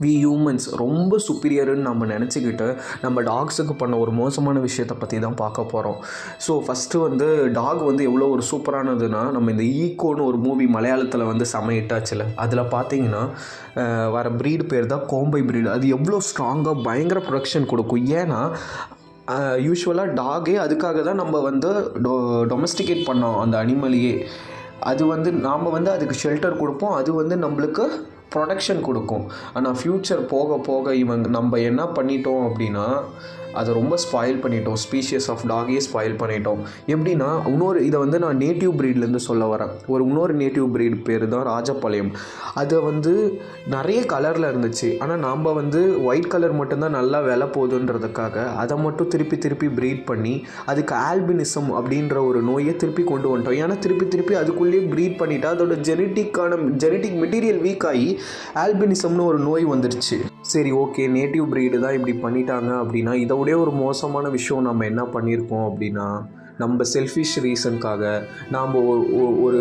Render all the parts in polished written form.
We humans ரொம்ப சுப்பீரியர்னு நம்ம நினச்சிக்கிட்டு நம்ம டாக்ஸுக்கு பண்ண ஒரு மோசமான விஷயத்தை பற்றி தான் பார்க்க போகிறோம். ஸோ ஃபஸ்ட்டு வந்து டாக் வந்து எவ்வளோ ஒரு சூப்பரானதுன்னா, நம்ம இந்த ஈக்கோன்னு ஒரு மூவி மலையாளத்தில் வந்து செமையிட்டாச்சுல, அதில் பார்த்தீங்கன்னா வர ப்ரீடு பேர் தான் கோம்பை ப்ரீடு. அது எவ்வளோ ஸ்ட்ராங்காக பயங்கர ப்ரொடக்ஷன் கொடுக்கும். ஏன்னா யூஸ்வலாக டாகே அதுக்காக தான் நம்ம வந்து டொமஸ்டிகேட் பண்ணோம் அந்த அனிமலையே. அது வந்து நாம் வந்து அதுக்கு ஷெல்டர் கொடுப்போம், அது வந்து நம்மளுக்கு ப்ரொடெக்ஷன் கொடுக்கும். ஆனால் ஃப்யூச்சர் போக போக நம்ம என்ன பண்ணிட்டோம் அப்படின்னா, அதை ரொம்ப ஸ்பாயில் பண்ணிட்டோம். ஸ்பீஷியஸ் ஆஃப் டாகே ஸ்பாயில் பண்ணிட்டோம். எப்படின்னா, இதை வந்து நான் நேட்டிவ் ப்ரீட்லேருந்து சொல்ல வரேன். இன்னொரு நேட்டிவ் ப்ரீட் பேர் தான் ராஜபாளையம். அது வந்து நிறைய கலரில் இருந்துச்சு. ஆனால் நாம் வந்து ஒயிட் கலர் மட்டும்தான் நல்லா விலை போகுதுன்றதுக்காக அதை மட்டும் திருப்பி ப்ரீட் பண்ணி அதுக்கு ஆல்பினிசம் அப்படின்ற ஒரு நோயை திருப்பி கொண்டு வந்துட்டோம். ஏன்னா திருப்பி அதுக்குள்ளேயே ப்ரீட் பண்ணிட்டா அதோட ஜெனட்டிக் மெட்டீரியல் வீக் ஆகி ஆல்பினிசம்னு ஒரு நோய் வந்துடுச்சு. சரி, ஓகே, நேட்டிவ் ப்ரீடு தான் இப்படி பண்ணிட்டாங்க அப்படின்னா, இதோட ஒரு மோசமான விஷயம் நம்ம என்ன பண்ணியிருக்கோம் அப்படின்னா, நம்ம செல்ஃபிஷ் ரீசனுக்காக நாம் ஒரு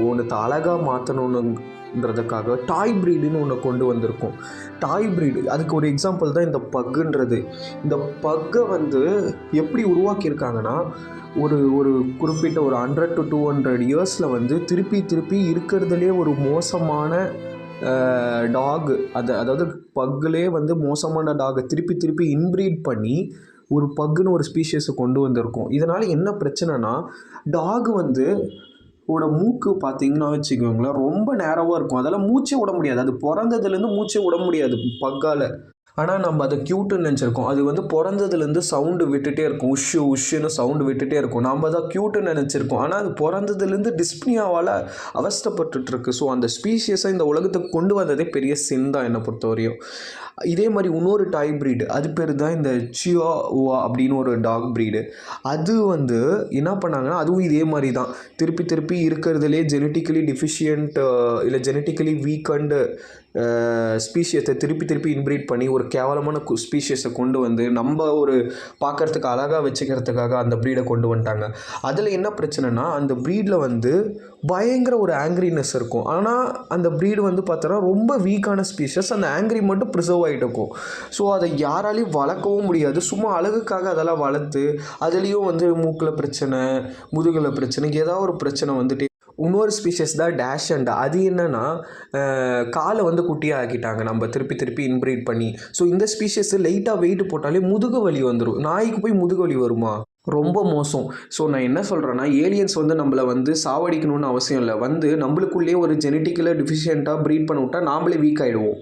ஒன்று அழகாக மாற்றணுன்றதுக்காக டாய் ப்ரீடுன்னு ஒன்று கொண்டு வந்திருக்கோம். டாய் ப்ரீடு அதுக்கு ஒரு எக்ஸாம்பிள் தான் இந்த பக்குன்றது. இந்த பக்கை வந்து எப்படி உருவாக்கியிருக்காங்கன்னா, ஒரு குறிப்பிட்ட ஒரு 100 to 200 இயர்ஸில் வந்து திருப்பி இருக்கிறதுலே ஒரு மோசமான டாகு, அதாவது பக்குலே வந்து மோசமான டாகை திருப்பி இன்ப்ரீட் பண்ணி ஒரு பக்குன்னு ஒரு ஸ்பீஷியஸை கொண்டு வந்திருக்கோம். இதனால் என்ன பிரச்சனைனா, டாகு வந்து மூக்கு பார்த்தீங்கன்னா வச்சுக்கோங்களேன், ரொம்ப நேரவாக இருக்கும். அதெல்லாம் மூச்சே விட முடியாது. அது பிறந்ததுலேருந்து மூச்சே விட முடியாது பக்கால். ஆனால் நம்ம அதை க்யூட்டுன்னு நினச்சிருக்கோம். அது வந்து பிறந்ததுலேருந்து சவுண்டு விட்டுகிட்டே இருக்கும். உஷ்ஷுன்னு சவுண்டு விட்டுகிட்டே இருக்கும். நம்ம தான் க்யூட்டுன்னு நினச்சிருக்கோம். ஆனால் அது பிறந்ததுலேருந்து டிஸ்ப்னியாவால் அவஸ்தப்பட்டுருக்கு. ஸோ அந்த ஸ்பீஷியஸை இந்த உலகத்துக்கு கொண்டு வந்ததே பெரிய சின் தான் என்னை பொறுத்தவரையும். இதே மாதிரி இன்னொரு டாய் ப்ரீடு, அது பேர் தான் இந்த சியாவா அப்படின்னு ஒரு டாக் ப்ரீடு. அது வந்து என்ன பண்ணாங்கன்னா, அதுவும் இதே மாதிரி தான் திருப்பி இருக்கிறதுலே ஜெனட்டிக்கலி டிஃபிஷியன்ட் இல்லை ஜெனட்டிக்கலி வீக்கண்டு ஸ்பீஷியஸை திருப்பி இன்ப்ரீட் பண்ணி ஒரு கேவலமான ஸ்பீஷியஸை கொண்டு வந்து நம்ம ஒரு பார்க்குறதுக்கு அழகாக வச்சுக்கிறதுக்காக அந்த ப்ரீடை கொண்டு வந்துட்டாங்க. அதில் என்ன பிரச்சனைனா, அந்த ப்ரீடில் வந்து பயங்கர ஒரு ஆங்க்ரினஸ் இருக்கும். ஆனால் அந்த ப்ரீடு வந்து பார்த்தோன்னா ரொம்ப வீக்கான ஸ்பீஷஸ். அந்த ஆங்க்ரி மட்டும் ப்ரிசர்வ் ஆகிட்டு இருக்கும். ஸோ அதை யாராலையும் வளர்க்கவும் முடியாது. சும்மா அழகுக்காக அதெல்லாம் வளர்த்து அதுலேயும் வந்து மூக்கில் பிரச்சனை, முதுகில் பிரச்சனை, ஏதாவது ஒரு பிரச்சனை வந்துட்டு. இன்னொரு ஸ்பீஷஸ் தான் டேஷ் அண்ட். அது என்னென்னா, காலை வந்து குட்டியாக ஆக்கிட்டாங்க நம்ம திருப்பி இன்ப்ரீட் பண்ணி. ஸோ இந்த ஸ்பீஷஸ் லைட்டாக வெயிட் போட்டாலே முதுகு வலி வந்துடும். நாய்க்கு போய் முதுகு வலி வருமா? ரொம்ப மோசம். ஸோ நான் என்ன சொல்கிறேன்னா, ஏலியன்ஸ் வந்து நம்மளை வந்து சாவடிக்கணும்னு அவசியம் இல்லை. வந்து நம்மளுக்குள்ளேயே ஒரு ஜெனட்டிக்கலாக டிஃபிஷியண்ட்டாக ப்ரீட் பண்ண விட்டால் நாமளே வீக் ஆகிடுவோம்.